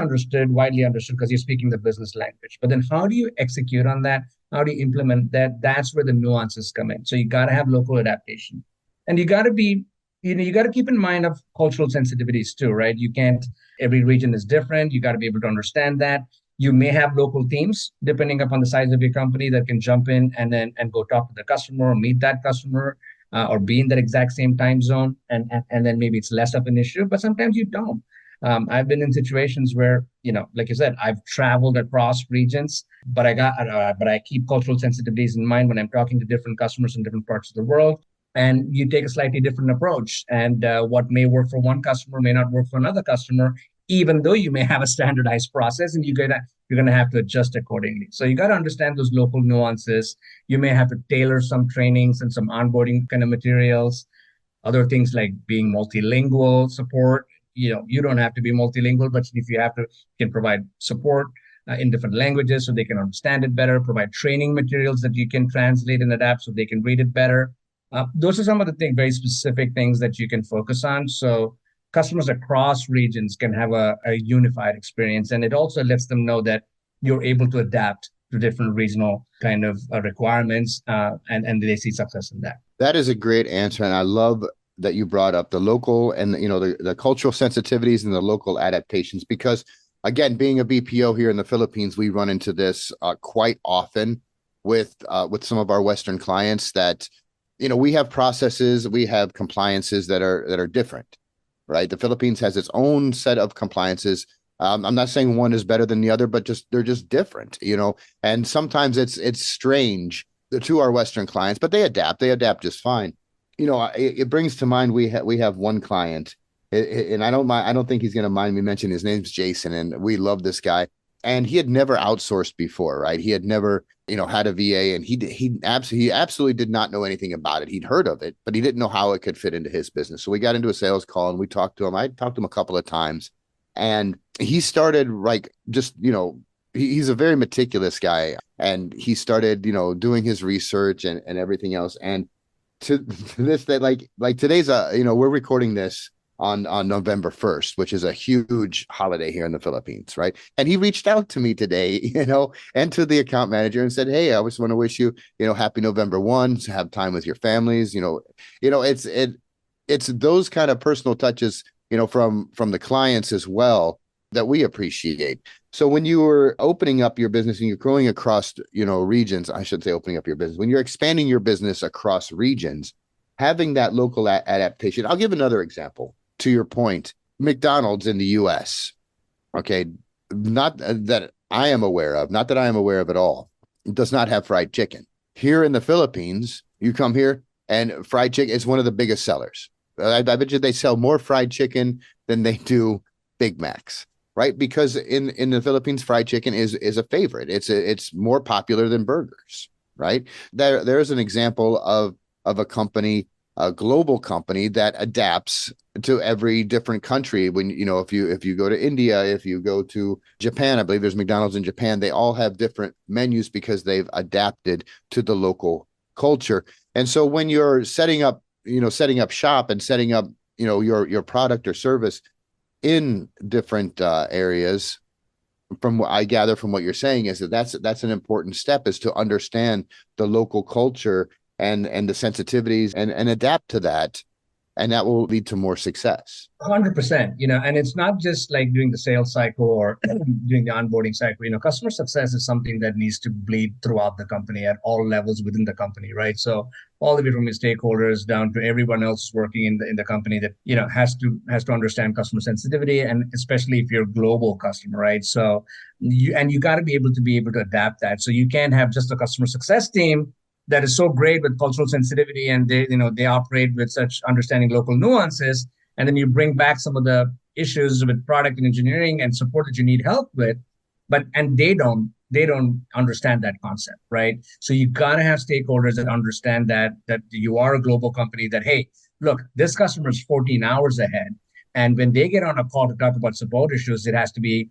widely understood, because you're speaking the business language. But then how do you execute on that? How do you implement that? That's where the nuances come in. So you got to have local adaptation, and you got to be, you got to keep in mind of cultural sensitivities too, right? You can't. Every region is different. You got to be able to understand that. You may have local teams, depending upon the size of your company, that can jump in and go talk to the customer, or meet that customer, or be in that exact same time zone, and then maybe it's less of an issue. But sometimes you don't. I've been in situations where, like you said, I've traveled across regions, but I keep cultural sensitivities in mind when I'm talking to different customers in different parts of the world. And you take a slightly different approach, and what may work for one customer may not work for another customer, even though you may have a standardized process, and you're gonna have to adjust accordingly. So you got to understand those local nuances. You may have to tailor some trainings and some onboarding kind of materials. Other things like being multilingual support. You don't have to be multilingual, but if you have to, you can provide support in different languages so they can understand it better. Provide training materials that you can translate and adapt so they can read it better. Those are some of the very specific things that you can focus on. So customers across regions can have a unified experience, and it also lets them know that you're able to adapt to different regional kind of requirements, and they see success in that. That is a great answer, and I love that you brought up the local and the cultural sensitivities and the local adaptations, because again, being a BPO here in the Philippines, we run into this quite often with some of our Western clients that we have processes, we have compliances that are different, right? The Philippines has its own set of compliances. I'm not saying one is better than the other, but they're just different, and sometimes it's strange to our Western clients, but they adapt just fine. It brings to mind, we have one client, and I don't think he's going to mind me mentioning his name's Jason, and we love this guy. And he had never outsourced before, right? He had never, had a VA, and he absolutely did not know anything about it. He'd heard of it, but he didn't know how it could fit into his business. So we got into a sales call and we talked to him. I talked to him a couple of times, and he started he's a very meticulous guy, and he started, doing his research and everything else. And to this, that like today's we're recording this on November 1st, which is a huge holiday here in the Philippines, right? And he reached out to me today, and to the account manager, and said, hey, I just want to wish you, happy November 1, to have time with your families. It's those kind of personal touches, from the clients as well, that we appreciate. So when you are opening up your business and you're growing across, regions, I should say opening up your business, when you're expanding your business across regions, having that local adaptation. I'll give another example to your point. McDonald's in the US, okay, not that I am aware of, not that I am aware of at all, does not have fried chicken. Here in the Philippines, you come here and fried chicken is one of the biggest sellers. I bet you they sell more fried chicken than they do Big Macs, right? Because in the Philippines, fried chicken is a favorite. It's more popular than burgers, right? There's an example of a company, a global company that adapts to every different country. When if you go to India, if you go to Japan, I believe there's McDonald's in Japan. They all have different menus because they've adapted to the local culture. And so when you're setting up shop and setting up your product or service in different areas, from what I gather from what you're saying is that's an important step, is to understand the local culture and the sensitivities and adapt to that, and that will lead to more success. 100%, and it's not just like doing the sales cycle or doing the onboarding cycle. Customer success is something that needs to bleed throughout the company at all levels within the company, right? So all the way from your stakeholders down to everyone else working in the company that, has to understand customer sensitivity, and especially if you're a global customer, right? So you got to be able to adapt that. So you can't have just a customer success team that is so great with cultural sensitivity, and they operate with such understanding local nuances, and then you bring back some of the issues with product and engineering and support that you need help with, and they don't understand that concept, right? So you got to have stakeholders that understand that you are a global company, that, hey, look, this customer is 14 hours ahead, and when they get on a call to talk about support issues, it has to be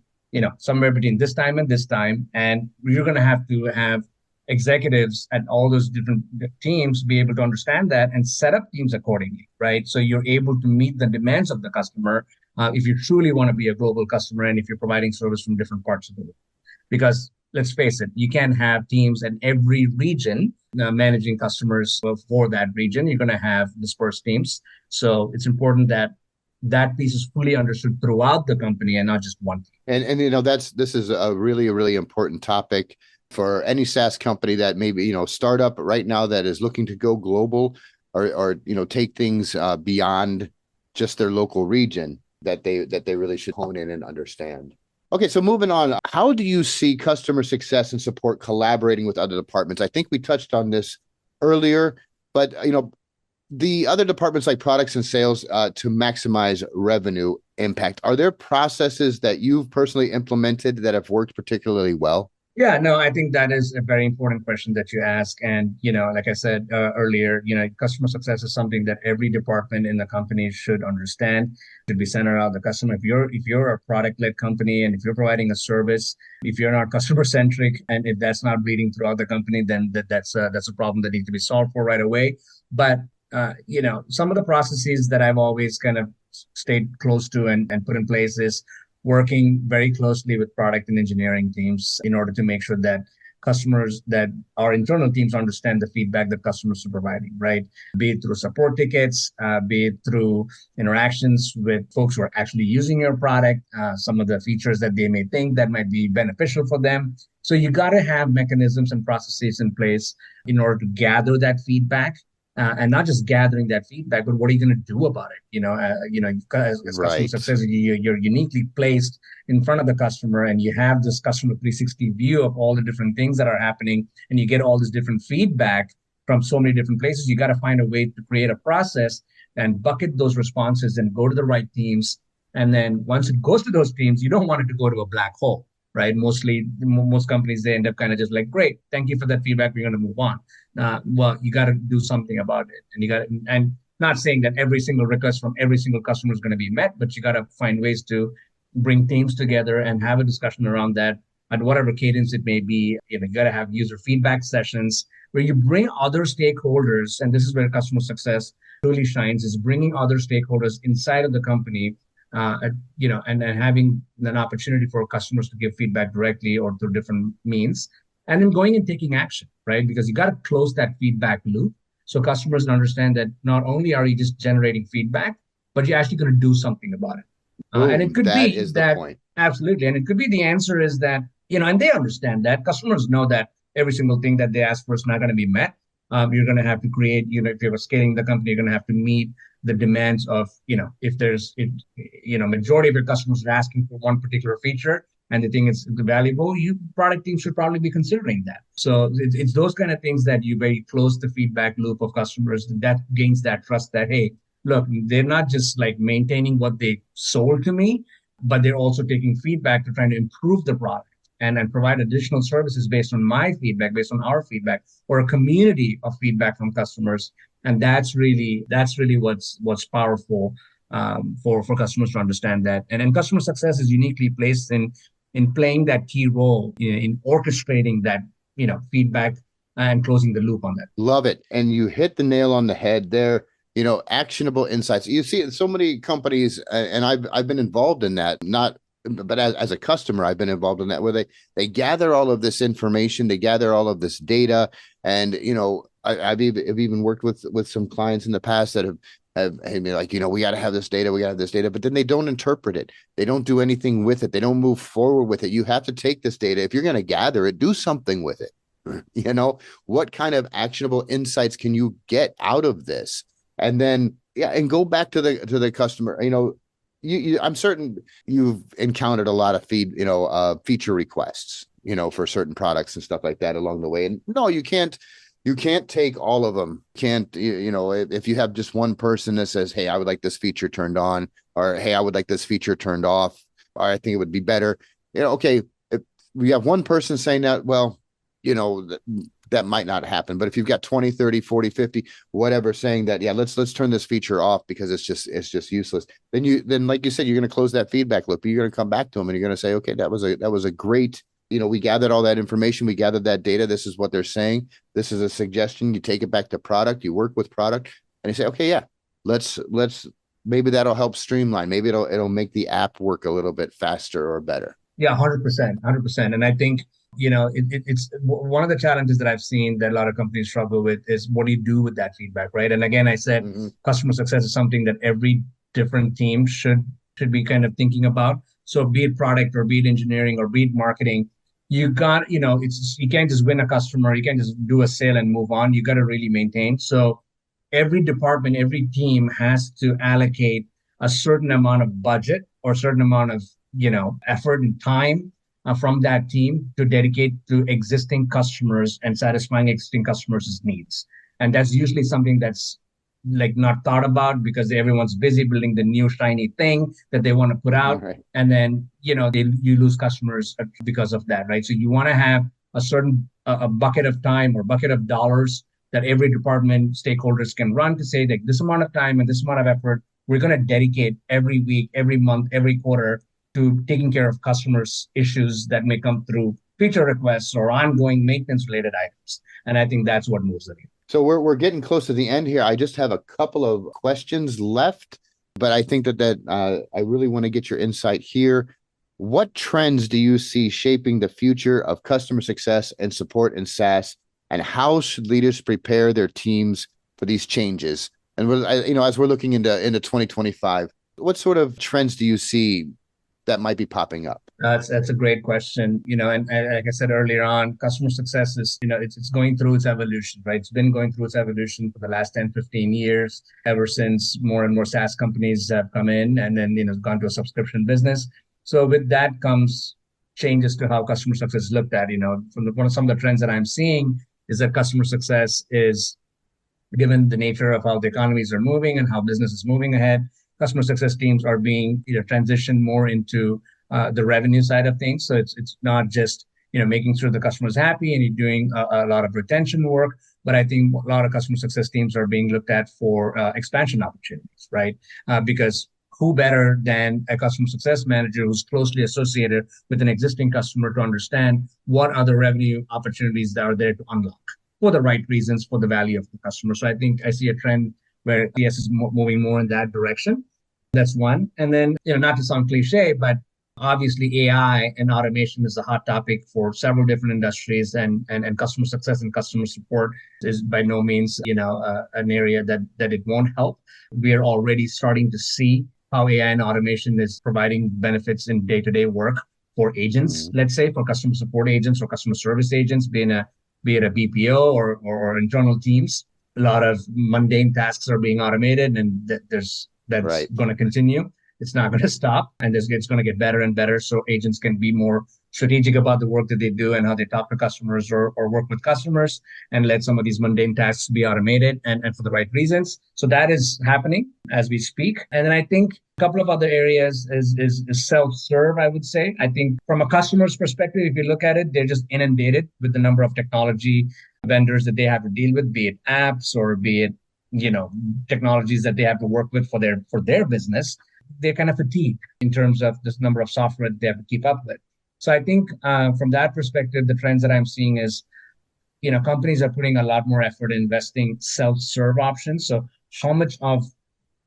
somewhere between this time and this time, and you're going to have executives at all those different teams be able to understand that and set up teams accordingly, right? So you're able to meet the demands of the customer, if you truly want to be a global customer, and if you're providing service from different parts of the world. Because let's face it, you can't have teams in every region managing customers for that region. You're going to have dispersed teams. So it's important that that piece is fully understood throughout the company and not just one team. And this is a really important topic for any SaaS company that maybe, startup right now that is looking to go global, or take things beyond just their local region, that they really should hone in and understand. Okay, so moving on, how do you see customer success and support collaborating with other departments? I think we touched on this earlier, but the other departments like products and sales, to maximize revenue impact, are there processes that you've personally implemented that have worked particularly well? Yeah, no, I think that is a very important question that you ask. And, like I said earlier, customer success is something that every department in the company should understand, should be centered around the customer. If you're a product-led company, and if you're providing a service, if you're not customer-centric, and if that's not bleeding throughout the company, then that's a problem that needs to be solved for right away. But, some of the processes that I've always kind of stayed close to and put in place is working very closely with product and engineering teams in order to make sure that our internal teams understand the feedback that customers are providing, right? Be it through support tickets, be it through interactions with folks who are actually using your product, some of the features that they may think that might be beneficial for them. So you got to have mechanisms and processes in place in order to gather that feedback. And not just gathering that feedback, but what are you going to do about it? As customer success, you're uniquely placed in front of the customer, and you have this customer 360 view of all the different things that are happening, and you get all this different feedback from so many different places. You got to find a way to create a process and bucket those responses and go to the right teams. And then once it goes to those teams, you don't want it to go to a black hole, right? Most companies, they end up kind of just like, great, thank you for that feedback, we're going to move on. Well, you got to do something about it, and not saying that every single request from every single customer is going to be met, but you got to find ways to bring teams together and have a discussion around that at whatever cadence it may be. You got to have user feedback sessions where you bring other stakeholders, and this is where customer success really shines, is bringing other stakeholders inside of the company, and having an opportunity for customers to give feedback directly or through different means, and then going and taking action, right? Because you got to close that feedback loop so customers understand that not only are you just generating feedback, but you're actually going to do something about it. And it could be that, Absolutely. And it could be the answer is that, and they understand that customers know that every single thing that they ask for is not going to be met. You're going to have to create, if you're scaling the company, you're going to have to meet the demands of, if majority of your customers are asking for one particular feature and they think it's valuable, you product team should probably be considering that. So it's those kind of things that you very close the feedback loop of customers that gains that trust that, hey, look, they're not just like maintaining what they sold to me, but they're also taking feedback to trying to improve the product and provide additional services based on my feedback, based on our feedback, or a community of feedback from customers. And that's really what's powerful for customers to understand that. And then customer success is uniquely placed in playing that key role in orchestrating that feedback and closing the loop on that. Love it. And you hit the nail on the head there. Actionable insights. You see it in so many companies, and I've been involved in that, but as a customer, I've been involved in that, where they gather all of this information, they gather all of this data. And, I've even worked with some clients in the past that have been like, we got to have this data, but then they don't interpret it. They don't do anything with it. They don't move forward with it. You have to take this data. If you're going to gather it, do something with it. What kind of actionable insights can you get out of this? And then, and go back to the customer. I'm certain you've encountered a lot of feature requests, for certain products and stuff like that along the way. And no, you can't take all of them. If you have just one person that says, hey, I would like this feature turned on, or hey, I would like this feature turned off, or I think it would be better. Okay, if we have one person saying that, well, that might not happen. But if you've got 20, 30, 40, 50, whatever, saying that, let's turn this feature off because it's just useless. Then like you said, you're going to close that feedback loop. You're going to come back to them and you're going to say, okay, that was a great, we gathered all that information. We gathered that data. This is what they're saying. This is a suggestion. You take it back to product, you work with product, and you say, okay, yeah, let's maybe that'll help streamline. Maybe it'll make the app work a little bit faster or better. Yeah, 100%. And I think, it's one of the challenges that I've seen that a lot of companies struggle with is what do you do with that feedback, right? And again, I said customer success is something that every different team should be kind of thinking about. So be it product or be it engineering or be it marketing, you got, you can't just win a customer, you can't just do a sale and move on. You got to really maintain. So every department, every team has to allocate a certain amount of budget or a certain amount of effort and time from that team to dedicate to existing customers and satisfying existing customers' needs. And that's usually something that's like not thought about because everyone's busy building the new shiny thing that they want to put out. Right. And then, you lose customers because of that, right? So you want to have a certain a bucket of time or bucket of dollars that every department stakeholders can run to say that this amount of time and this amount of effort, we're going to dedicate every week, every month, every quarter to taking care of customers' issues that may come through feature requests or ongoing maintenance-related items. And I think that's what moves the needle. So we're getting close to the end here. I just have a couple of questions left, but I think that I really want to get your insight here. What trends do you see shaping the future of customer success and support in SaaS, and how should leaders prepare their teams for these changes? And as we're looking into 2025, what sort of trends do you see that might be popping up? That's a great question. And like I said earlier on, customer success is, it's going through its evolution, right? It's been going through its evolution for the last 10, 15 years, ever since more and more SaaS companies have come in and then, gone to a subscription business. So with that comes changes to how customer success is looked at. Some of the trends that I'm seeing is that customer success is, given the nature of how the economies are moving and how business is moving ahead, customer success teams are being transitioned more into the revenue side of things. So it's not just making sure the customer is happy and you're doing a lot of retention work, but I think a lot of customer success teams are being looked at for expansion opportunities, right? Because who better than a customer success manager who's closely associated with an existing customer to understand what other revenue opportunities that are there to unlock for the right reasons for the value of the customer. So I think I see a trend where PS is moving more in that direction. That's one. And then, not to sound cliche, but obviously AI and automation is a hot topic for several different industries, and customer success and customer support is by no means, an area that it won't help. We are already starting to see how AI and automation is providing benefits in day-to-day work for agents, let's say for customer support agents or customer service agents, be it a BPO or internal teams. A lot of mundane tasks are being automated, and that's Right. going to continue. It's not going to stop, and it's going to get better and better. So agents can be more strategic about the work that they do and how they talk to customers or work with customers, and let some of these mundane tasks be automated and for the right reasons. So that is happening as we speak. And then I think a couple of other areas is self-serve, I would say. I think from a customer's perspective, if you look at it, they're just inundated with the number of technology vendors that they have to deal with, be it apps or be it, technologies that they have to work with for their business. They're kind of fatigued in terms of this number of software that they have to keep up with. So I think from that perspective, the trends that I'm seeing is, companies are putting a lot more effort in investing self-serve options. So how much of,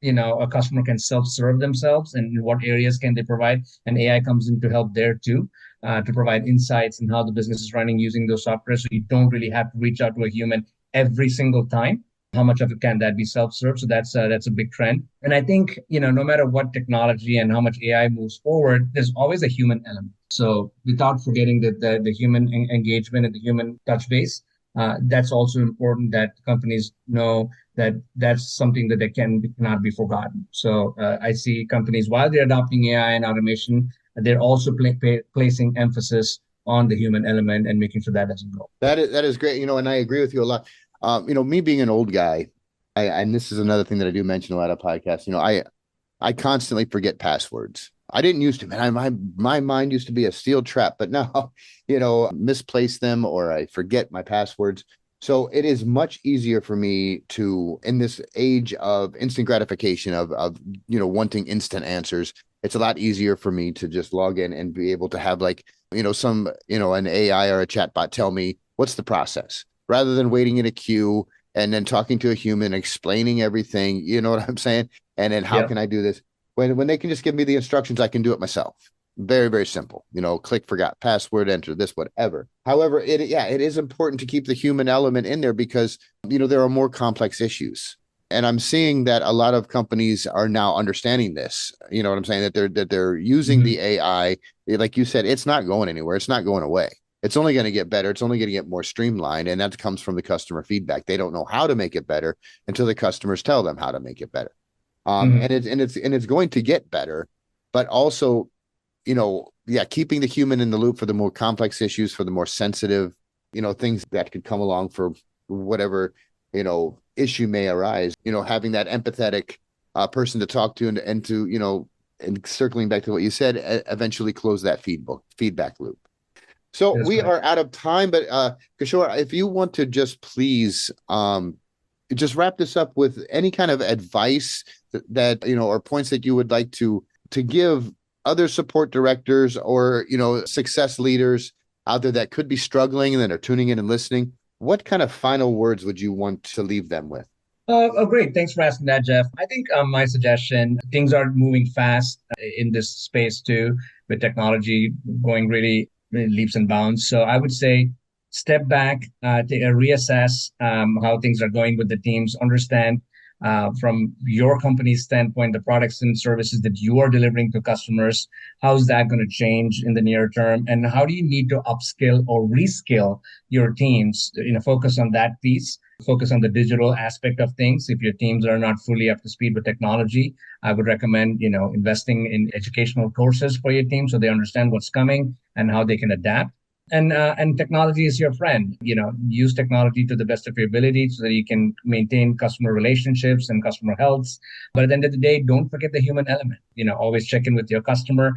a customer can self-serve themselves and in what areas can they provide? And AI comes in to help there too, to provide insights in how the business is running using those software. So you don't really have to reach out to a human every single time. How much of it can that be self-serve? So that's a big trend. And I think, no matter what technology and how much AI moves forward, there's always a human element. So without forgetting the human engagement and the human touch base, that's also important that companies know that that's something that they cannot be forgotten. So I see companies, while they're adopting AI and automation, they're also placing emphasis on the human element and making sure that doesn't go. That is great. And I agree with you a lot. Me being an old guy, and this is another thing that I do mention a lot of podcasts. I constantly forget passwords. I didn't used to, man. My mind used to be a steel trap, but now, misplace them or I forget my passwords. So it is much easier for me to, in this age of instant gratification of wanting instant answers, it's a lot easier for me to just log in and be able to have an AI or a chatbot tell me what's the process rather than waiting in a queue and then talking to a human, explaining everything. You know what I'm saying? And then how can I do this? When they can just give me the instructions, I can do it myself. Very, very simple. Click forgot password, enter this, whatever. However, it is important to keep the human element in there because, there are more complex issues. And I'm seeing that a lot of companies are now understanding this. You know what I'm saying? That they're using the AI. Like you said, it's not going anywhere. It's not going away. It's only going to get better. It's only going to get more streamlined. And that comes from the customer feedback. They don't know how to make it better until the customers tell them how to make it better. And it's going to get better, but also, keeping the human in the loop for the more complex issues, for the more sensitive, things that could come along for whatever, issue may arise, having that empathetic person to talk to and to, and circling back to what you said, eventually close that feedback loop. So we are out of time, but Kishore, if you want to just please just wrap this up with any kind of advice that or points that you would like to give other support directors or success leaders out there that could be struggling and that are tuning in and listening. What kind of final words would you want to leave them with? Great. Thanks for asking that, Jeff. I think my suggestion, things are moving fast in this space too, with technology going really, really leaps and bounds. So I would say step back, reassess how things are going with the teams, understand from your company's standpoint, the products and services that you are delivering to customers, how's that going to change in the near term? And how do you need to upskill or reskill your teams? Focus on that piece, focus on the digital aspect of things. If your teams are not fully up to speed with technology, I would recommend, investing in educational courses for your team so they understand what's coming and how they can adapt. And technology is your friend. Use technology to the best of your ability so that you can maintain customer relationships and customer health. But at the end of the day, don't forget the human element. Always check in with your customer,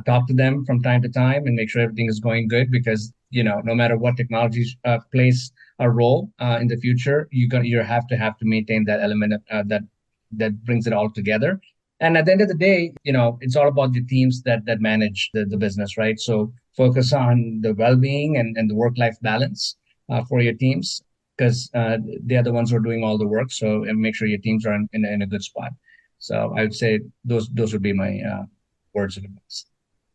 talk to them from time to time, and make sure everything is going good. Because no matter what technology plays a role in the future, you have to maintain that element that brings it all together. And at the end of the day, it's all about the teams that manage the business, right? So focus on the well-being and the work-life balance for your teams, because they're the ones who are doing all the work. So and make sure your teams are in a good spot. So I would say those would be my words of advice.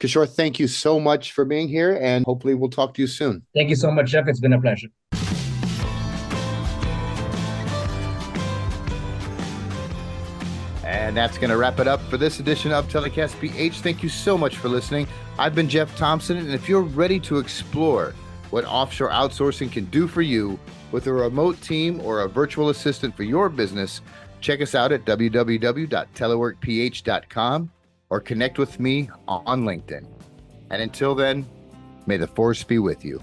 Kishore, thank you so much for being here, and hopefully we'll talk to you soon. Thank you so much, Jeff. It's been a pleasure. And that's going to wrap it up for this edition of Telecast PH. Thank you so much for listening. I've been Jeff Thompson, and if you're ready to explore what offshore outsourcing can do for you with a remote team or a virtual assistant for your business, check us out at www.teleworkph.com or connect with me on LinkedIn. And until then, may the force be with you.